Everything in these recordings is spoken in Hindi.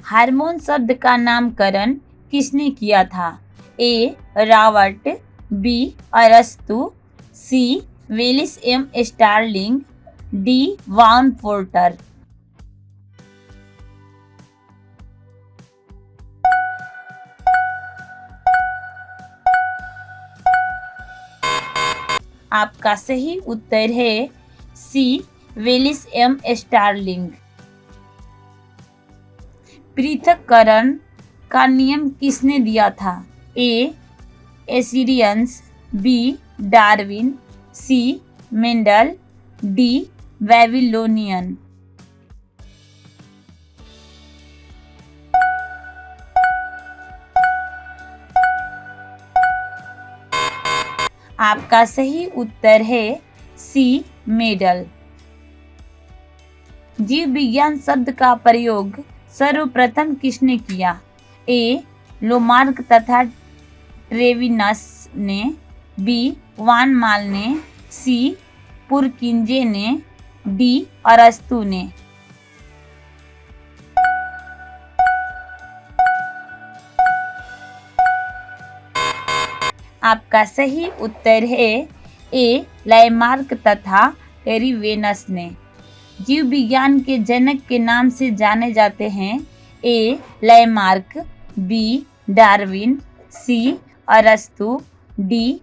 हार्मोन शब्द का नामकरण किसने किया था? ए. Robert, B. अरस्तु, C. Wallace M Starling, D. Van Porter. आपका सही उत्तर है सी. Wallace M Starlink. पृथक्करण का नियम किसने दिया था? A. Assyrians, B. Darwin, C. Mendel, D. Babylonian. आपका सही उत्तर है सी. मेंडल। जीव विज्ञान शब्द का प्रयोग सर्वप्रथम किसने किया? ए. लोमार्क तथा ट्रेविनस ने, बी. वान माल ने, सी. पुरकिंजे ने, डी. अरस्तु ने। आपका सही उत्तर है ए. लैमार्क तथा एरिवेनस ने। जीव विज्ञान के जनक के नाम से जाने जाते हैं? A. Lamarck, B. Darwin, C. अरस्तु, डी.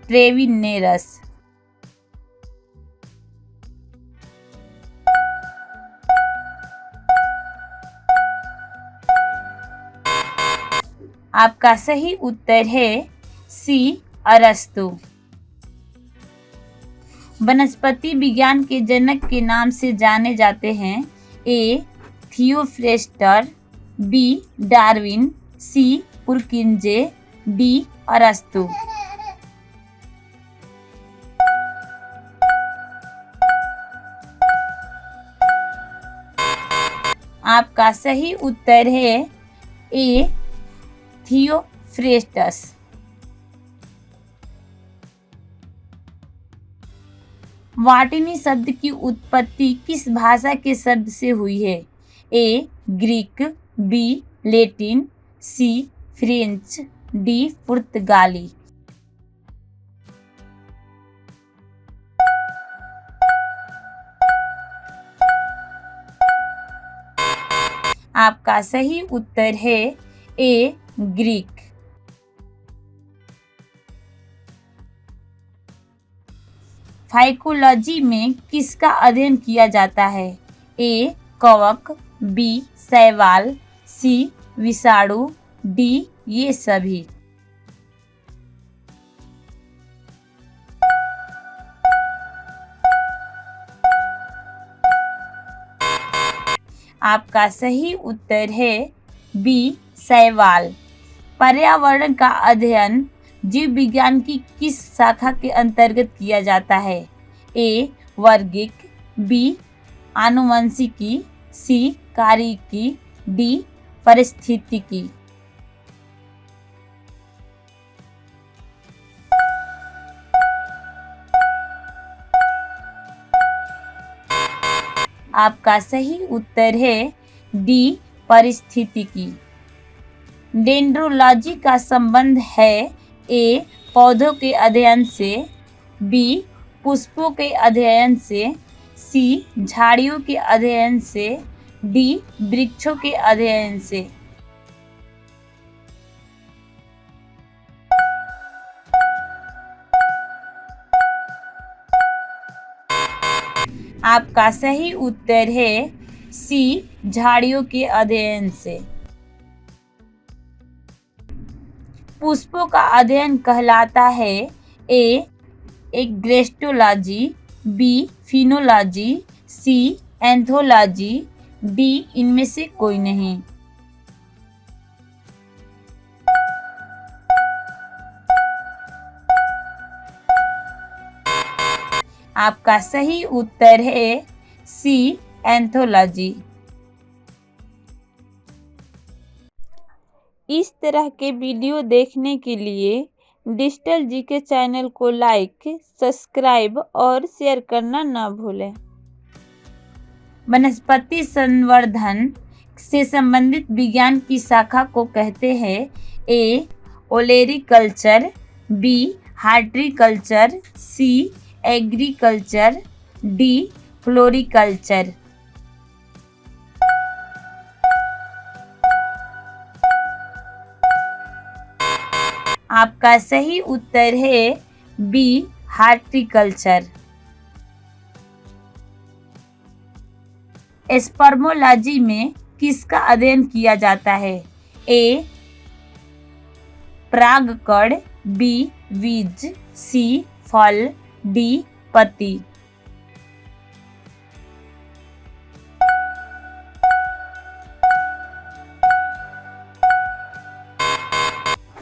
ट्रेविनेरस। आपका सही उत्तर है सी. अरस्तु। वनस्पति विज्ञान के जनक के नाम से जाने जाते हैं? A. Theophrastus, B. Darwin, C. Purkinje, D. अरस्तु। आपका सही उत्तर है ए. थियोफ्रेस्टस। वाटिनी शब्द की उत्पत्ति किस भाषा के शब्द से हुई है? A. Greek, B. Latin, C. French, D. पुर्तगाली। आपका सही उत्तर है ए. ग्रीक। फाइकोलॉजी में किसका अध्ययन किया जाता है? ए. कवक, बी. शैवाल, सी. विषाणु, डी. ये सभी। आपका सही उत्तर है बी. शैवाल। पर्यावरण का अध्ययन जीव विज्ञान की किस शाखा के अंतर्गत किया जाता है? ए. वर्गिक, बी. आनुवंशिकी, सी. कार्यिकी, डी. पारिस्थितिकी। आपका सही उत्तर है डी. पारिस्थितिकी। डेंड्रोलॉजी का संबंध है? ए. पौधों के अध्ययन से, बी. पुष्पों के अध्ययन से, सी. झाड़ियों के अध्ययन से, डी. वृक्षों के अध्ययन से। आपका सही उत्तर है सी. झाड़ियों के अध्ययन से। पुष्पों का अध्ययन कहलाता है? A. Agrostology, B. Phenology, C. Anthology, D. इनमें से कोई नहीं। आपका सही उत्तर है सी. एंथोलॉजी। इस तरह के वीडियो देखने के लिए डिजिटल जीके चैनल को लाइक, सब्सक्राइब और शेयर करना ना भूलें। वनस्पति संवर्धन से संबंधित विज्ञान की शाखा को कहते हैं? A. Olericulture, B. Horticulture, C. Agriculture, D. Floriculture. आपका सही उत्तर है बी. हार्टिकल्चर। स्पर्मोलॉजी में किसका अध्ययन किया जाता है? ए. परागकण, बी. बीज, सी. फल, डी. पत्ती।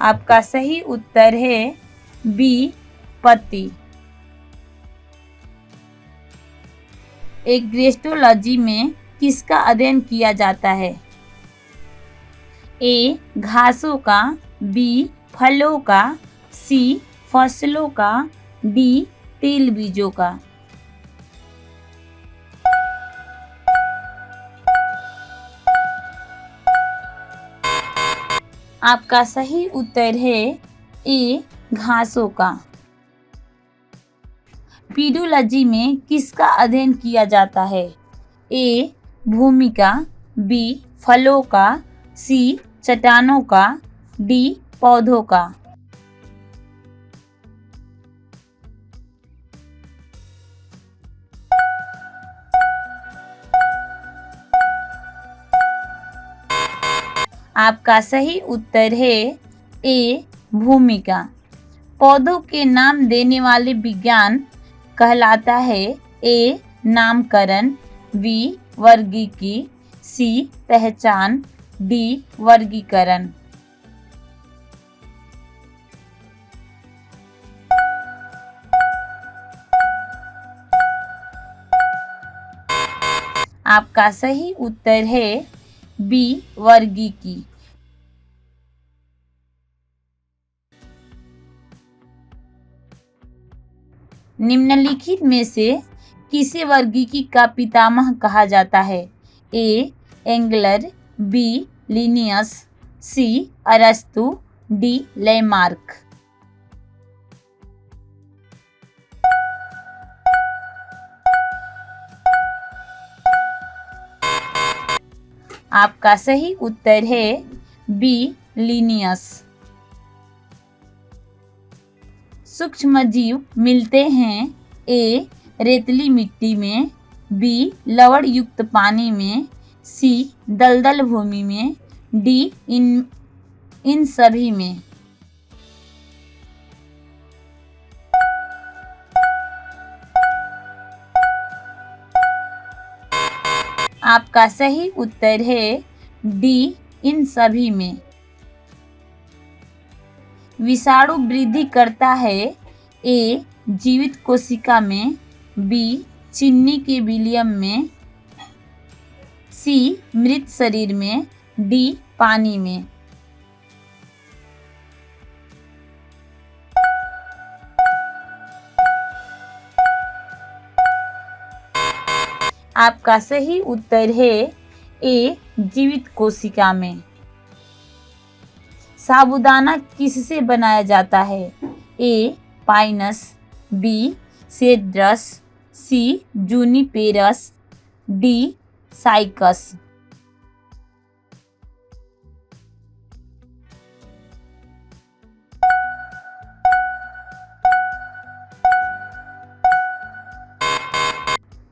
आपका सही उत्तर है बी. पत्ती। एग्रेस्टोलॉजी में किसका अध्ययन किया जाता है? ए. घासों का, बी. फलों का, सी. फसलों का, डी. तेल बीजों का। आपका सही उत्तर है ए. घासों का। पीडोलॉजी में किसका अध्ययन किया जाता है? ए. भूमि का, बी. फलों का, सी. चट्टानों का, डी. पौधों का। आपका सही उत्तर है ए. भूमिका। पौधों के नाम देने वाले विज्ञान कहलाता है? ए. नामकरण, बी. वर्गीकी, सी. पहचान, डी. वर्गीकरण। आपका सही उत्तर है बी. वर्गीकी। निम्नलिखित में से किसे वर्गीकी का पितामह कहा जाता है? A. Engler, B. Linnaeus, C. अरस्तु, डी. लेमार्क। आपका सही उत्तर है बी. लिनियस। सूक्ष्म जीव मिलते हैं? ए. रेतीली मिट्टी में, बी. लवण युक्त पानी में, सी. दलदल भूमि में, डी. इन सभी में। आपका सही उत्तर है डी. इन सभी में। विषाणु वृद्धि करता है? ए. जीवित कोशिका में, बी. चीनी के विलियम में, सी. मृत शरीर में, डी. पानी में। आपका सही उत्तर है ए. जीवित कोशिका में। साबूदाना किससे बनाया जाता है? A. Pinus, B. Cedrus, C. Juniperus, D. Cycas.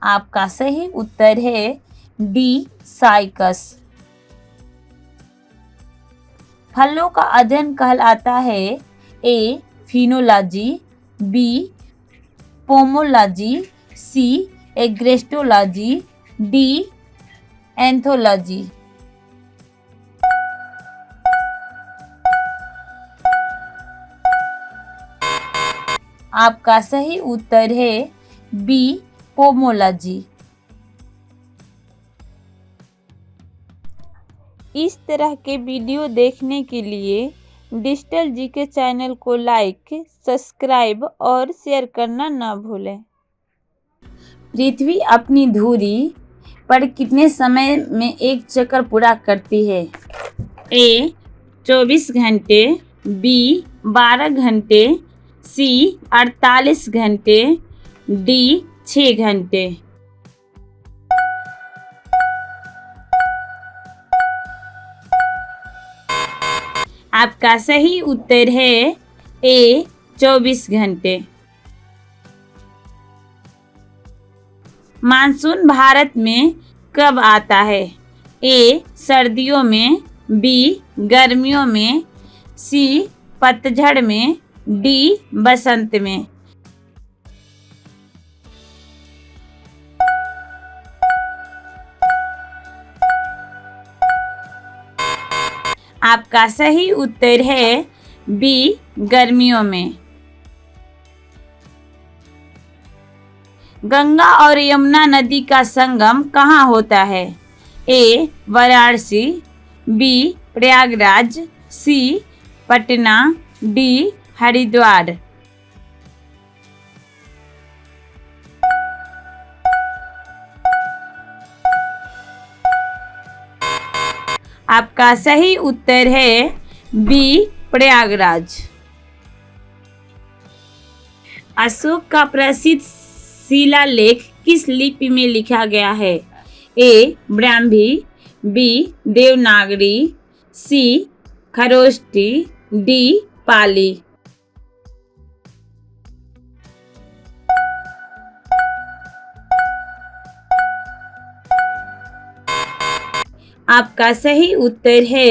आपका सही उत्तर है डी. साइकस। फलों का अध्ययन कहलाता है? ए. फिनोलॉजी, बी. पोमोलॉजी, सी. एग्रेस्टोलॉजी, डी. एंथोलॉजी। आपका सही उत्तर है बी. पोमोलॉजी। इस तरह के वीडियो देखने के लिए डिजिटल जीके चैनल को लाइक, सब्सक्राइब और शेयर करना न भूलें। पृथ्वी अपनी धुरी पर कितने समय में एक चक्कर पूरा करती है? ए 24 घंटे, बी 12 घंटे, सी 48 घंटे, डी 6 घंटे। आपका सही उत्तर है ए 24 घंटे। मानसून भारत में कब आता है? ए सर्दियों में, बी गर्मियों में, सी पतझड़ में, डी बसंत में। आपका सही उत्तर है बी गर्मियों में। गंगा और यमुना नदी का संगम कहाँ होता है? ए वाराणसी, बी प्रयागराज, सी पटना, डी हरिद्वार। आपका सही उत्तर है बी प्रयागराज। अशोक का प्रसिद्ध शिलालेख किस लिपि में लिखा गया है? ए ब्राह्मी, बी देवनागरी, सी खरोष्टी, डी पाली। आपका सही उत्तर है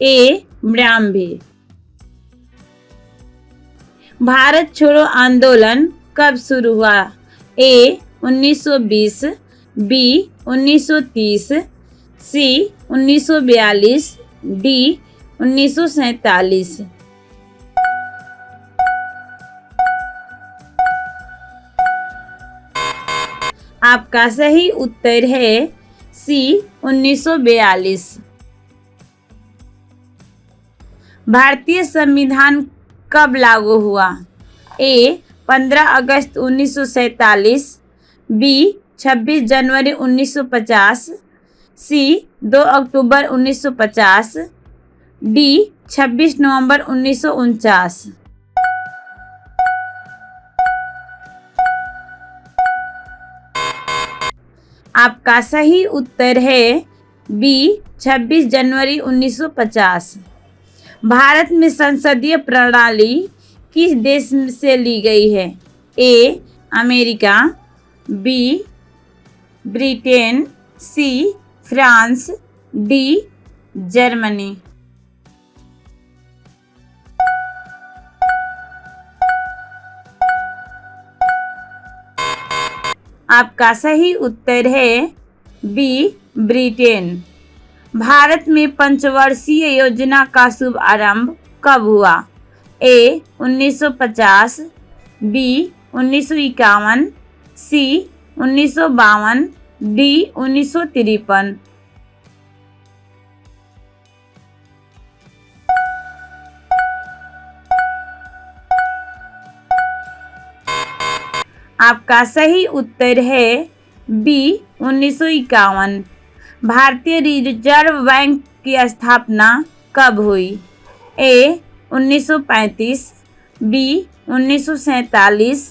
ए ब्राह्मी। भारत छोड़ो आंदोलन कब शुरू हुआ? ए 1920, बी 1930, सी 1942, डी 1947। आपका सही उत्तर है सी 1942। भारतीय संविधान कब लागू हुआ? ए 15 अगस्त 1947, बी 26 जनवरी 1950, सी 2 अक्टूबर 1950, डी 26 नवंबर 1949। आपका सही उत्तर है बी 26 जनवरी 1950। भारत में संसदीय प्रणाली किस देश से ली गई है? A America, B Britain, C France, D Germany. आपका सही उत्तर है बी ब्रिटेन। भारत में पंचवर्षीय योजना का शुभ आरंभ कब हुआ? ए 1950, बी 1951, सी 1952, डी 1953। आपका सही उत्तर है बी 1951। भारतीय रिजर्व बैंक की स्थापना कब हुई? ए 1935, बी 1947,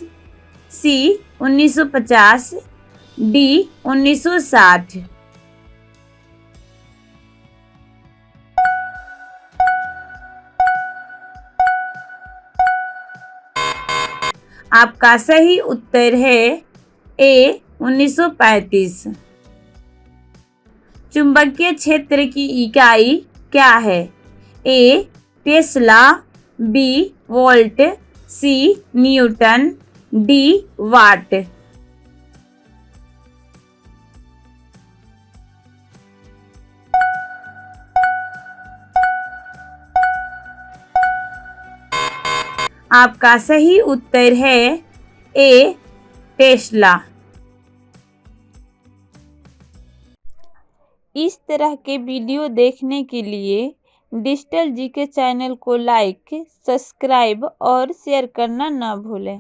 सी 1950, डी 1960। आपका सही उत्तर है ए 1935। चुंबकीय क्षेत्र की इकाई क्या है? ए टेस्ला, बी वोल्ट, सी न्यूटन, डी वाट। आपका सही उत्तर है ए टेस्ला। इस तरह के वीडियो देखने के लिए डिजिटल जीके चैनल को लाइक, सब्सक्राइब और शेयर करना न भूलें।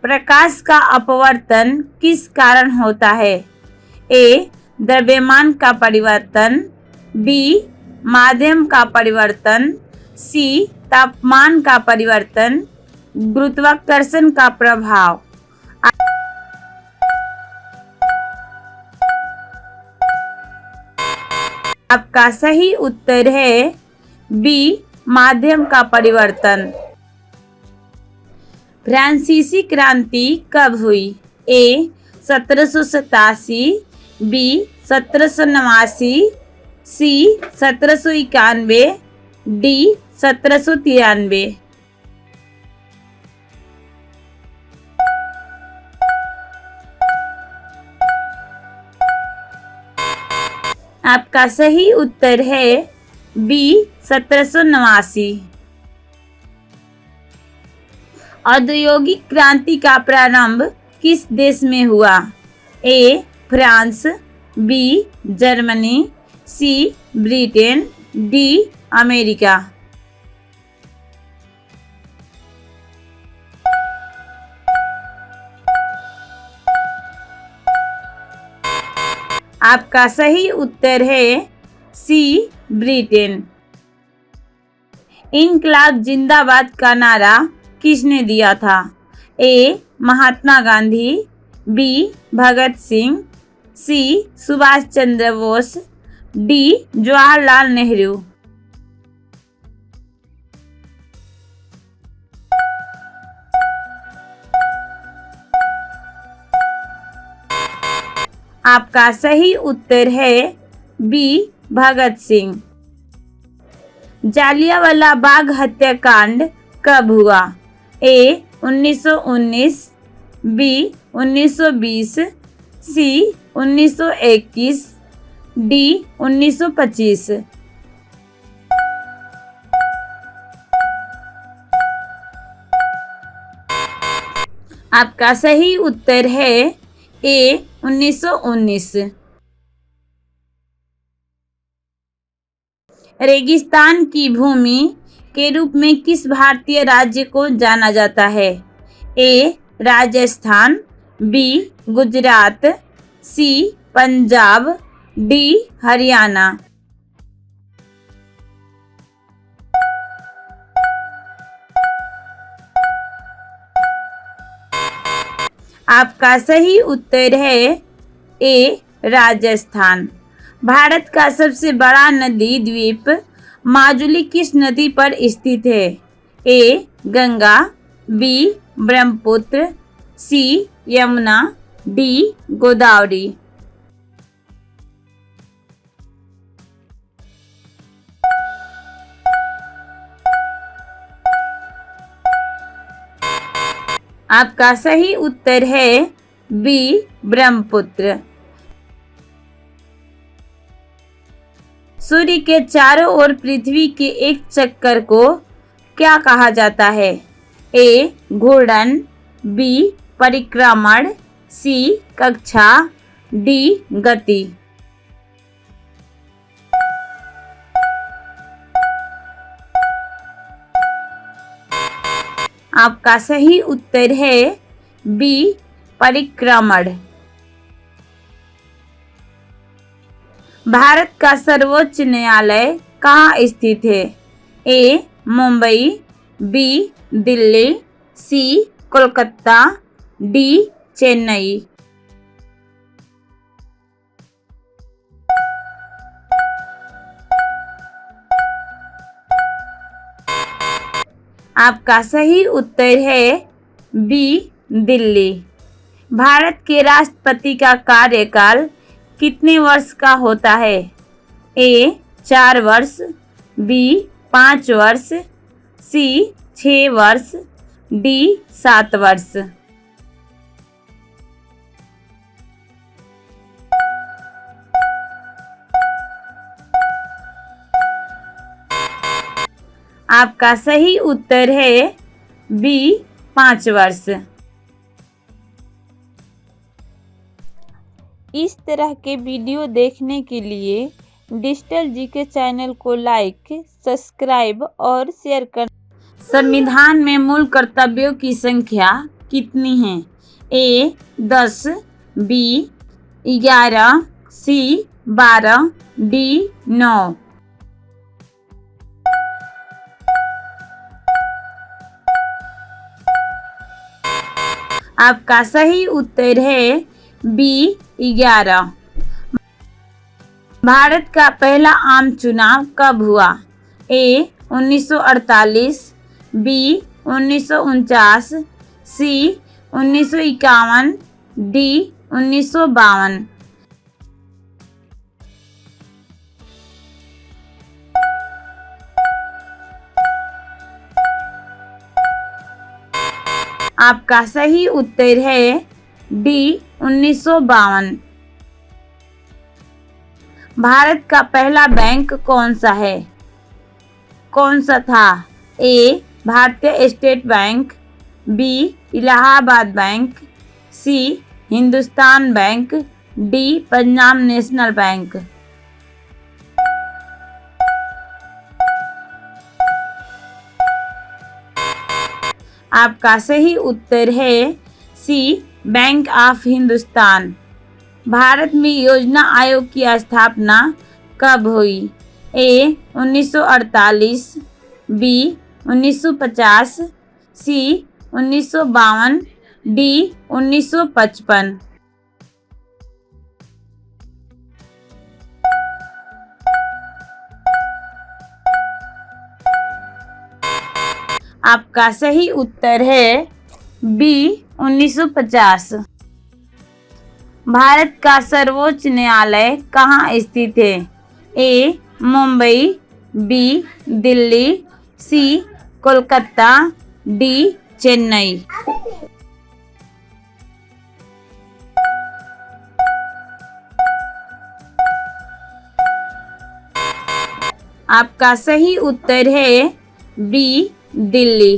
प्रकाश का अपवर्तन किस कारण होता है? ए. द्रव्यमान का परिवर्तन, बी. माध्यम का परिवर्तन, सी. तापमान का परिवर्तन, गुरुत्वाकर्षण का प्रभाव। आपका सही उत्तर है बी. माध्यम का परिवर्तन। फ्रांसीसी क्रांति कब हुई? ए. 1787, बी. 1789, सी. 1791, डी. 1793। आपका सही उत्तर है बी. 1789। औद्योगिक क्रांति का प्रारंभ किस देश में हुआ? A. France, B. Germany, C. Britain, D. America. आपका सही उत्तर है सी. ब्रिटेन। इनकलाब जिंदाबाद का नारा किसने दिया था? ए. महात्मा गांधी, बी. भगत सिंह, सी. सुभाष चंद्र बोस, डी. जवाहरलाल नेहरू। आपका सही उत्तर है बी. भगत सिंह। जालियांवाला बाग हत्याकांड कब हुआ? ए. 1919, बी. 1920, सी. 1921, डी. 1925। आपका सही उत्तर है ए. 1919। रेगिस्तान की भूमि के रूप में किस भारतीय राज्य को जाना जाता है? ए. राजस्थान, बी. गुजरात, सी. पंजाब, डी. हरियाणा। आपका सही उत्तर है ए. राजस्थान। भारत का सबसे बड़ा नदी द्वीप माजुली किस नदी पर स्थित है? ए. गंगा, बी. ब्रह्मपुत्र, सी. यमुना, डी. गोदावरी। आपका सही उत्तर है बी. ब्रह्मपुत्र। सूर्य के चारों ओर पृथ्वी के एक चक्कर को क्या कहा जाता है? ए. घूर्णन, बी. परिक्रमण, सी. कक्षा, डी. गति। आपका सही उत्तर है बी. परिक्रमण। भारत का सर्वोच्च न्यायालय कहाँ स्थित है? ए. मुंबई, बी. दिल्ली, सी. कोलकाता, डी. चेन्नई। आपका सही उत्तर है बी. दिल्ली। भारत के राष्ट्रपति का कार्यकाल कितने वर्ष का होता है? ए. 4 वर्ष, बी. 5 वर्ष, सी. 6 वर्ष, डी. 7 वर्ष। आपका सही उत्तर है बी. 5 वर्ष। इस तरह के वीडियो देखने के लिए डिजिटल जीके चैनल को लाइक, सब्सक्राइब और शेयर कर। संविधान में मूल कर्तव्यों की संख्या कितनी हैं? ए 10, बी 11, सी 12, डी 9। आपका सही उत्तर है बी 11। भारत का पहला आम चुनाव कब हुआ? ए 1948, बी 1949, सी 1951, डी 1952। आपका सही उत्तर है डी 1952। भारत का पहला बैंक कौन सा है? कौन सा था? ए भारतीय state bank, B Allahabad bank, C Hindustan bank, D Punjab national bank. आपका सही उत्तर है C bank of Hindustan. Bharat में योजना आयोग की स्थापना कब हुई? A 1948, B 1950, C 1952, D 1955। आपका सही उत्तर है बी 1950। भारत का सर्वोच्च न्यायालय कहाँ स्थित है? ए मुंबई, बी दिल्ली, सी कोलकाता, डी चेन्नई। आपका सही उत्तर है बी दिल्ली।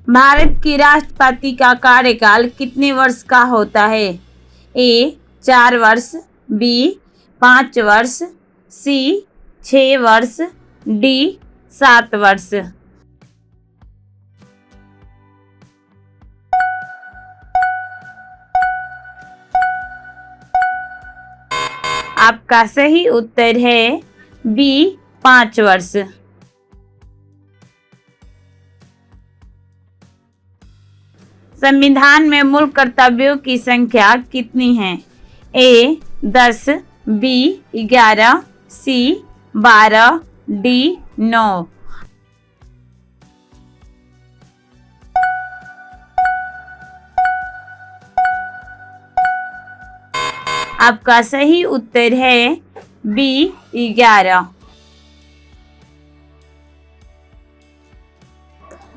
भारत के राष्ट्रपति का कार्यकाल कितने वर्ष का होता है? ए 4 वर्ष, बी 5 वर्ष, सी 6 वर्ष, डी 7 वर्ष। आपका सही उत्तर है बी 5 वर्ष। संविधान में मूल कर्तव्यों की संख्या कितनी है? ए 10, बी 11, सी 12, डी 9। आपका सही उत्तर है बी 11।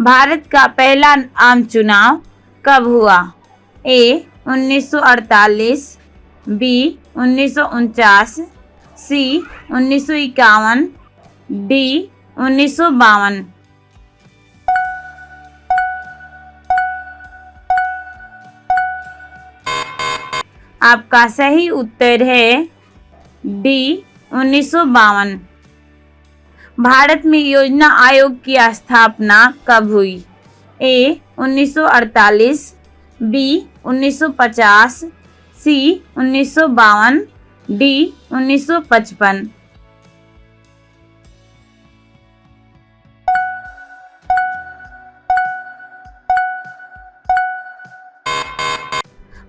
भारत का पहला आम चुनाव कब हुआ? ए 1948, बी 1949, सी 1951, डी 1952। आपका सही उत्तर है डी 1952। भारत में योजना आयोग की स्थापना कब हुई? A 1948, B 1950, C 1952, D 1955।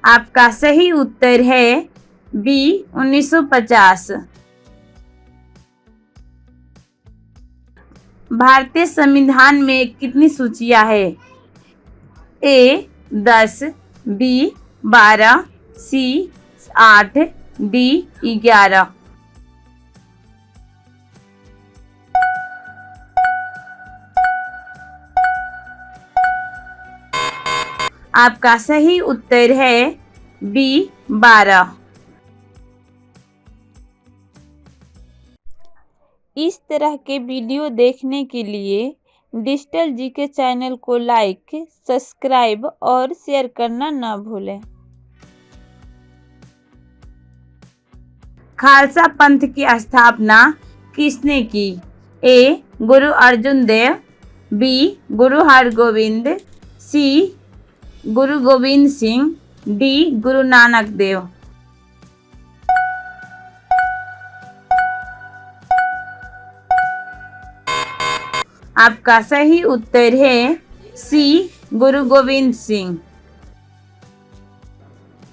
आपका सही उत्तर है बी 1950। भारतीय संविधान में कितनी सूचियां हैं? ए 10, बी 12, सी 8, डी 11। आपका सही उत्तर है बी 12। इस तरह के वीडियो देखने के लिए डिजिटल जीके चैनल को लाइक, सब्सक्राइब और शेयर करना न भूलें। खालसा पंथ की स्थापना किसने की? ए गुरु अर्जुन देव, बी गुरु हरगोविंद, सी गुरु गोविंद सिंह, डी गुरु नानक देव। आपका सही उत्तर है सी गुरु गोविंद सिंह।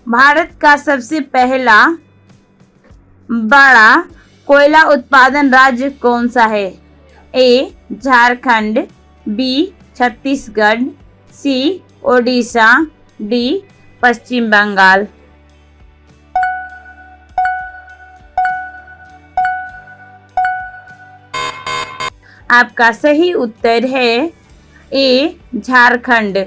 भारत का सबसे पहला बड़ा कोयला उत्पादन राज्य कौन सा है? ए झारखंड, बी छत्तीसगढ़, सी ओडिशा, डी पश्चिम बंगाल। आपका सही उत्तर है ए झारखंड।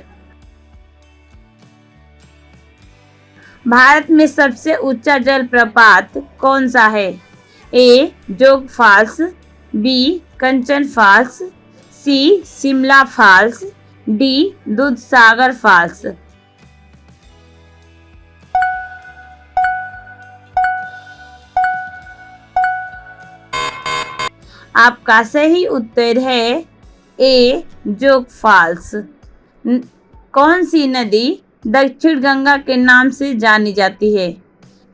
भारत में सबसे ऊंचा जलप्रपात कौन सा है? A Jog falls, B Kanchan falls, C Shimla falls, D Dudhsagar falls. आपका सही उत्तर है ए जोग फॉल्स। कौन सी नदी दक्षिण गंगा के नाम से जानी जाती है?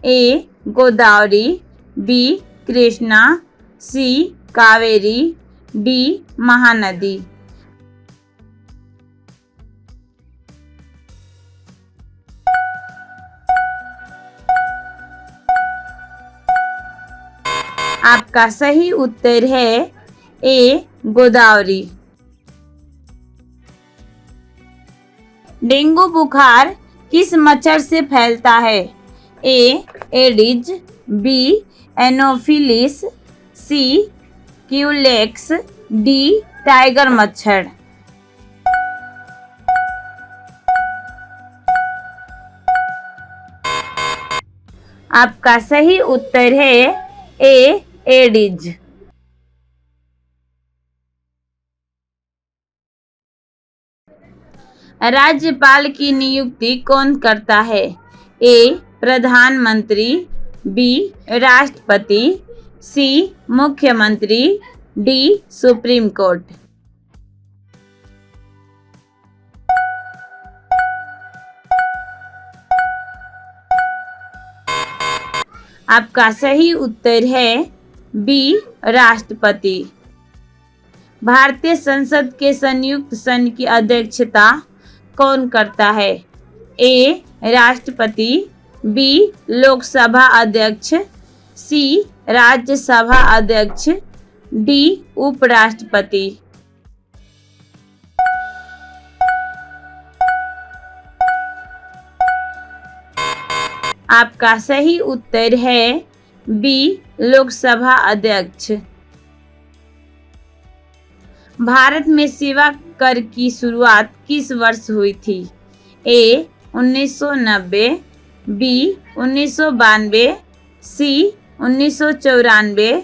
ए गोदावरी, बी कृष्णा, सी कावेरी, डी महानदी। आपका सही उत्तर है ए गोदावरी। डेंगू बुखार किस मच्छर से फैलता है? ए एडिज, बी एनोफिलिस, सी क्यूलेक्स, डी टाइगर मच्छर। आपका सही उत्तर है ए एडिज। राज्यपाल की नियुक्ति कौन करता है? ए प्रधानमंत्री, बी राष्ट्रपति, सी मुख्यमंत्री, डी सुप्रीम कोर्ट। आपका सही उत्तर है बी राष्ट्रपति। भारतीय संसद के संयुक्त सत्र की अध्यक्षता कौन करता है? ए राष्ट्रपति, बी लोकसभा अध्यक्ष, सी राज्यसभा अध्यक्ष, डी उपराष्ट्रपति। आपका सही उत्तर है बी लोकसभा अध्यक्ष। भारत में सेवा कर की शुरुआत किस वर्ष हुई थी? ए 1990, बी 1992, सी 1994,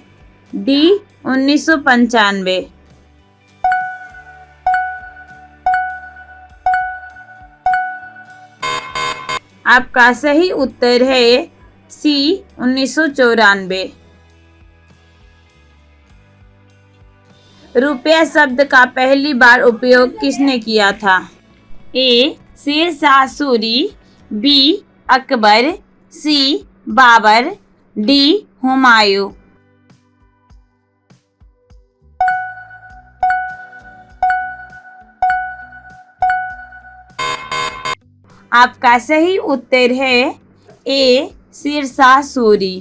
डी 1995। आपका सही उत्तर है सी 1994। रुपया शब्द का पहली बार उपयोग किसने किया था? A Sher Shah Suri, B Akbar, C Babar, D Humayun. आपका सही उत्तर है A Sher Shah Suri.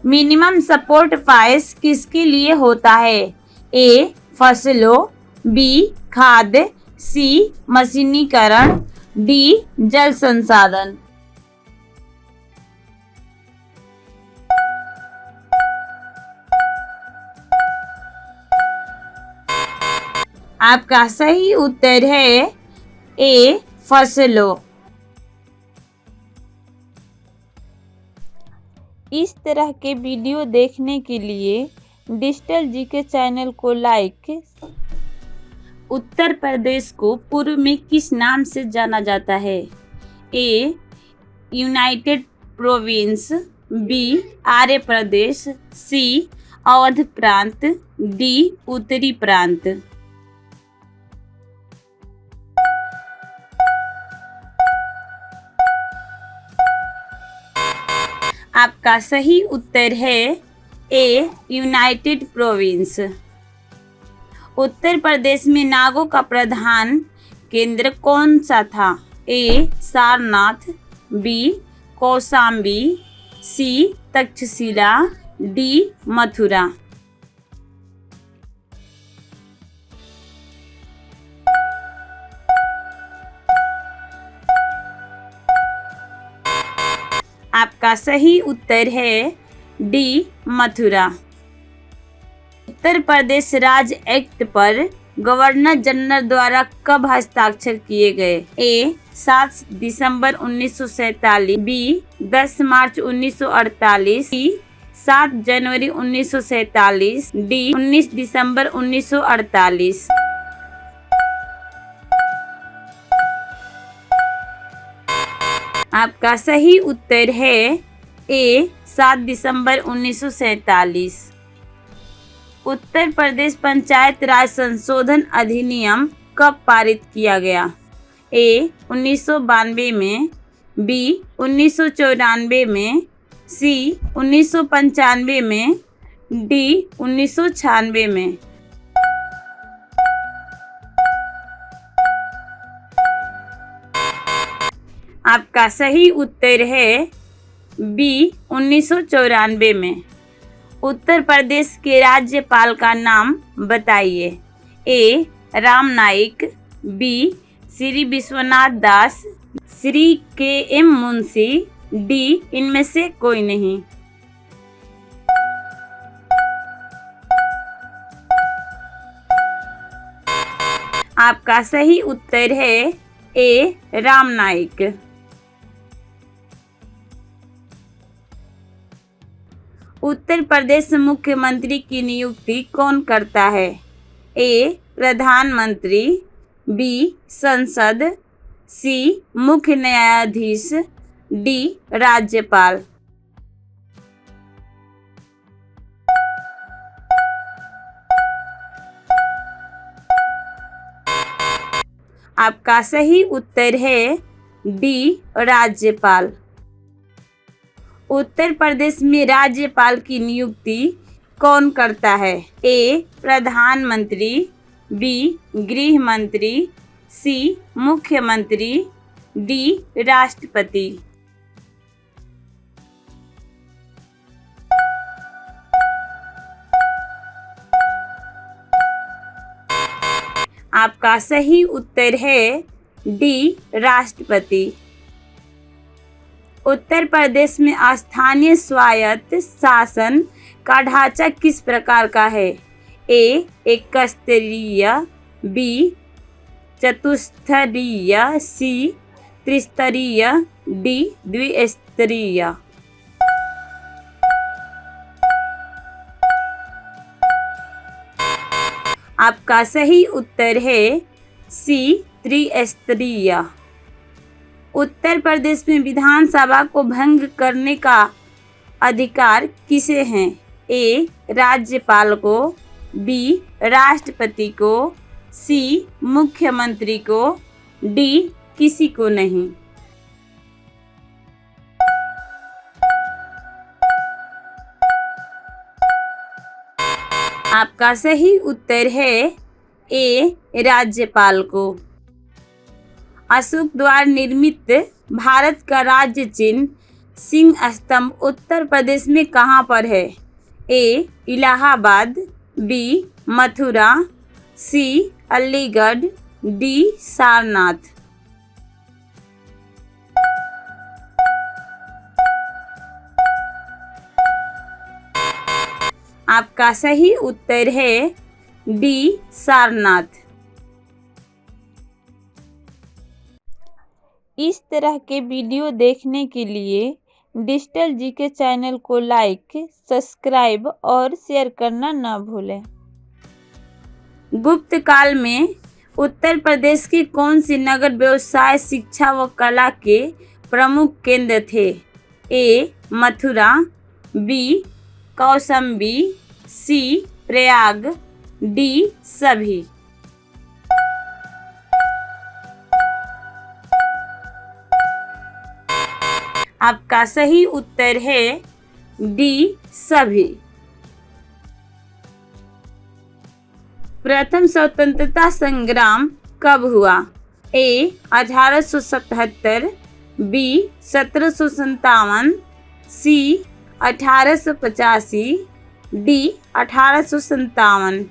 Minimum support price किसके लिए होता है? ए फसलों, बी खाद्य, सी मशीनीकरण, डी जल संसाधन। आपका सही उत्तर है ए फसलों। इस तरह के वीडियो देखने के लिए डिजिटल जीके चैनल को लाइक। उत्तर प्रदेश को पूर्व में किस नाम से जाना जाता है? ए यूनाइटेड प्रोविंस, बी आर्य प्रदेश, सी अवध प्रांत, डी उत्तरी प्रांत। आपका सही उत्तर है ए यूनाइटेड प्रोविंस। उत्तर प्रदेश में नागों का प्रधान केंद्र कौन सा था? ए सारनाथ, बी कौशाम्बी, सी तक्षशिला, डी मथुरा। आपका सही उत्तर है डी मथुरा। उत्तर प्रदेश राज्य एक्ट पर गवर्नर जनरल द्वारा कब हस्ताक्षर किए गए? ए 7 दिसंबर 1947, बी 10 मार्च 1948, सी 7 जनवरी 1947, डी 19 दिसंबर 1948। आपका सही उत्तर है ए 7 दिसंबर 1947। उत्तर प्रदेश पंचायत राज संशोधन अधिनियम कब पारित किया गया? ए 1992 में, बी 1994 में, सी 1995 में, डी 1996 में। आपका सही उत्तर है बी 1994 में। उत्तर प्रदेश के राज्यपाल का नाम बताइए। ए राम नाईक, बी श्री विश्वनाथ दास, श्री के मुंशी, डी इनमें से कोई नहीं। आपका सही उत्तर है ए राम नाईक। उत्तर प्रदेश मुख्यमंत्री की नियुक्ति कौन करता है? ए प्रधानमंत्री, बी संसद, सी मुख्य न्यायाधीश, डी राज्यपाल। आपका सही उत्तर है डी राज्यपाल। उत्तर प्रदेश में राज्यपाल की नियुक्ति कौन करता है? ए प्रधानमंत्री, बी गृह मंत्री, सी मुख्यमंत्री, डी राष्ट्रपति। आपका सही उत्तर है डी राष्ट्रपति। उत्तर प्रदेश में स्थानीय स्वायत्त शासन का ढांचा किस प्रकार का है? ए एक स्तरीय, बी चतुस्तरीय, सी त्रिस्तरीय, डी द्विस्तरीय। आपका सही उत्तर है सी त्रिस्तरीय। उत्तर प्रदेश में विधानसभा को भंग करने का अधिकार किसे है? ए राज्यपाल को, बी राष्ट्रपति को, सी मुख्यमंत्री को, डी किसी को नहीं। आपका सही उत्तर है ए राज्यपाल को। अशोक द्वारा निर्मित भारत का राज्य चिन्ह सिंह स्तंभ उत्तर प्रदेश में कहाँ पर है? ए इलाहाबाद, बी मथुरा, सी अलीगढ़, डी सारनाथ। आपका सही उत्तर है डी सारनाथ। इस तरह के वीडियो देखने के लिए डिजिटल जीके चैनल को लाइक, सब्सक्राइब और शेयर करना न भूलें। गुप्त काल में उत्तर प्रदेश के कौन से नगर व्यवसाय, शिक्षा व कला के प्रमुख केंद्र थे? ए मथुरा, बी कौशाम्बी, सी प्रयाग, डी सभी। आपका सही उत्तर है डी सभी। प्रथम स्वतंत्रता संग्राम कब हुआ? ए 1877, बी 1757, सी 1885, डी 1857।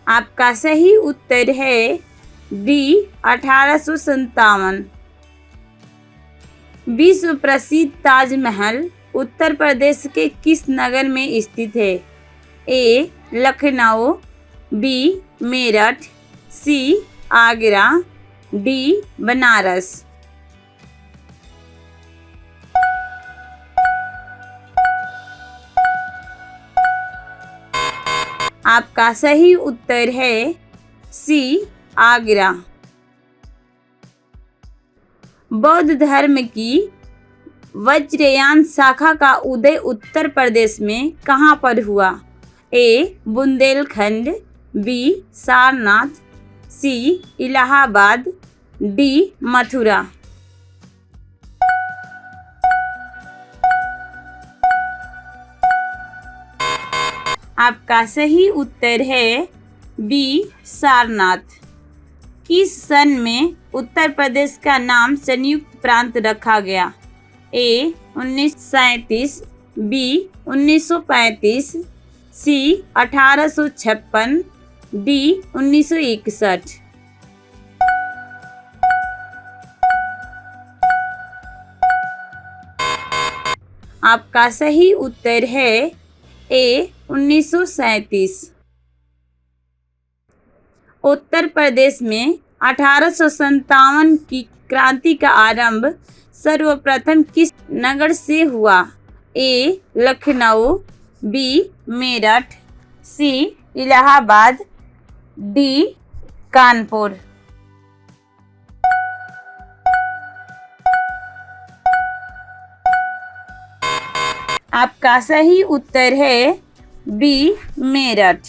आपका सही उत्तर है डी 1857। विश्व प्रसिद्ध ताजमहल उत्तर प्रदेश के किस नगर में स्थित है? ए लखनऊ, बी मेरठ, सी आगरा, डी बनारस। आपका सही उत्तर है सी आगरा। बौद्ध धर्म की वज्रयान शाखा का उदय उत्तर प्रदेश में कहाँ पर हुआ? ए बुंदेलखंड, बी सारनाथ, सी इलाहाबाद, डी मथुरा। आपका सही उत्तर है बी सारनाथ। किस सन में उत्तर प्रदेश का नाम संयुक्त प्रांत रखा गया? ए 1937, बी 1935, सी 1856, डी 1961। आपका सही उत्तर है ए 1937। उत्तर प्रदेश में 1857 की क्रांति का आरंभ सर्वप्रथम किस नगर से हुआ? ए लखनऊ, बी मेरठ, सी इलाहाबाद, डी कानपुर। आपका सही उत्तर है बी मेरठ।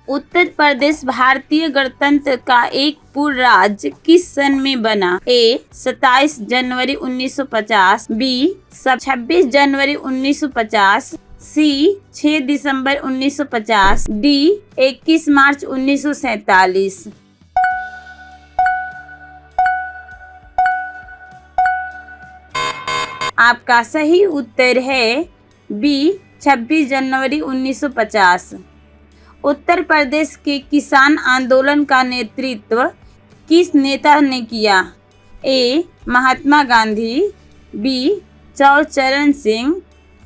उत्तर प्रदेश भारतीय गणतंत्र का एक पूर्ण राज्य किस सन में बना? ए 27 जनवरी 1950, बी 26 जनवरी 1950, सी 6 दिसंबर 1950, डी 21 मार्च 1947। आपका सही उत्तर है बी 26 जनवरी 1950। उत्तर प्रदेश के किसान आंदोलन का नेतृत्व किस नेता ने किया? ए महात्मा गांधी, बी चौचरण सिंह,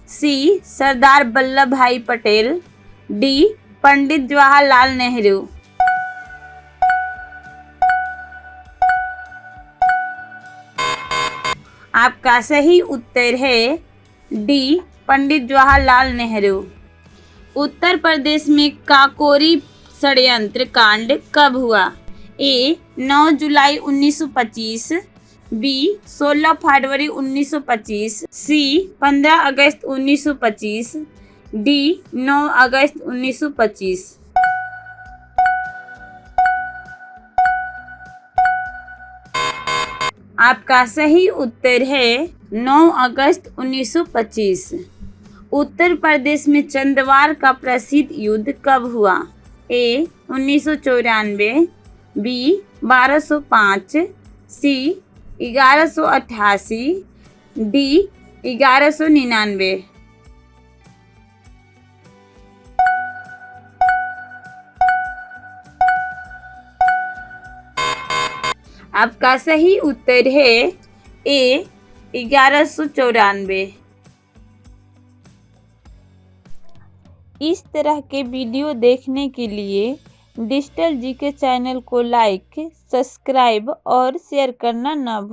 सी सरदार वल्लभ भाई पटेल, डी पंडित जवाहरलाल नेहरू। आपका सही उत्तर है डी पंडित जवाहरलाल नेहरू। उत्तर प्रदेश में काकोरी षड्यंत्र कांड कब हुआ? ए 9 जुलाई 1925, बी 16 फरवरी 1925, सी 15 अगस्त 1925, डी 9 अगस्त 1925। आपका सही उत्तर है 9 अगस्त 1925। उत्तर प्रदेश में चंदवार का प्रसिद्ध युद्ध कब हुआ? ए 1994, बी 1205, सी 1188, डी 1199। आपका सही उत्तर है ए 1194। इस तरह के वीडियो देखने के लिए डिजिटल जीके चैनल को लाइक, सब्सक्राइब और शेयर करना ना भूलें।